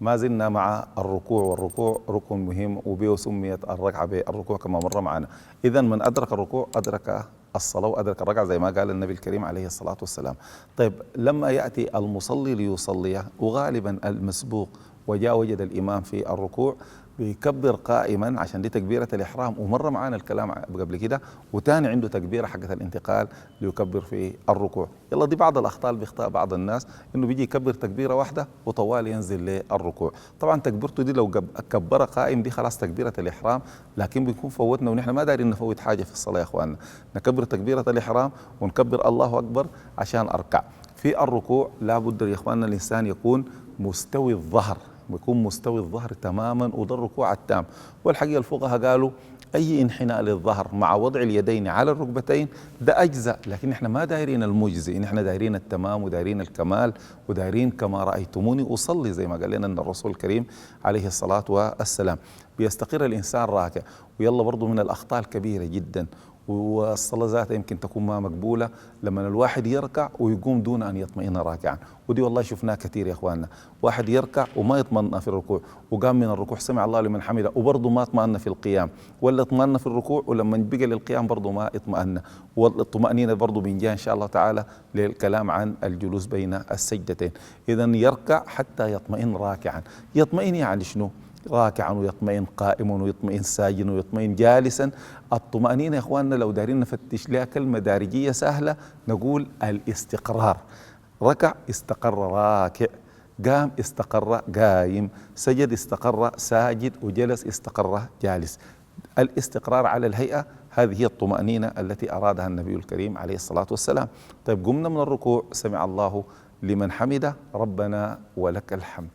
ما زلنا مع الركوع، والركوع ركن مهم وبه سميت الركعة بالركوع كما مر معنا. إذا من أدرك الركوع أدرك الصلاة وأدرك الركعة زي ما قال النبي الكريم عليه الصلاة والسلام. طيب لما يأتي المصلي ليصلي وغالبا المسبوق وجاء وجد الإمام في الركوع بيكبر قائما عشان دي تكبيرة الإحرام، ومر معانا الكلام قبل كده، وتاني عنده تكبيرة حقة الانتقال ليكبر في الركوع. يلا دي بعض الأخطاء اللي بيخطأ بعض الناس، إنه بيجي يكبر تكبيرة واحدة وطوال ينزل للركوع. طبعا تكبيرته دي لو كبر قائم دي خلاص تكبيرة الإحرام، لكن بنكون فوتنا ونحن ما دارين نفوت حاجة في الصلاة يا إخواننا. نكبر تكبيرة الإحرام ونكبر الله أكبر عشان أركع. في الركوع لا بد يا إخواننا الإنسان يكون مستوي الظهر، بيكون مستوي الظهر تماما، وده الركوع التام. والحقيقة الفقهاء قالوا أي انحناء للظهر مع وضع اليدين على الركبتين ده أجزاء، لكن احنا ما دايرين المجزي، احنا دايرين التمام ودايرين الكمال ودايرين كما رأيتموني أصلي، زي ما قال لنا الرسول الكريم عليه الصلاة والسلام. بيستقر الإنسان راكع. ويلا برضو من الأخطاء الكبيرة جدا، والصلاة ذاتها يمكن تكون ما مقبولة لما الواحد يركع ويقوم دون أن يطمئن راكعا. ودي والله شفناها كثير يا إخواننا، واحد يركع وما يطمئن في الركوع، وقام من الركوع سمع الله لمن حمده وبرضه ما اطمئن في القيام، ولا اطمئن في الركوع ولما بقى للقيام برضه ما اطمئن. والطمأنينة برضه بنجي إن شاء الله تعالى للكلام عن الجلوس بين السجدتين. إذا يركع حتى يطمئن راكعا. يطمئن يعني شنو؟ راكعا ويطمئن قائما ويطمئن ساجدا ويطمئن جالسا. الطمأنينة يا اخواننا لو دارين نفتش لها كلمة دارجية سهلة نقول الاستقرار. ركع استقر راكع، قام استقر قايم، سجد استقر ساجد، وجلس استقر جالس. الاستقرار على الهيئة هذه هي الطمأنينة التي أرادها النبي الكريم عليه الصلاة والسلام. طيب قمنا من الركوع سمع الله لمن حمده ربنا ولك الحمد.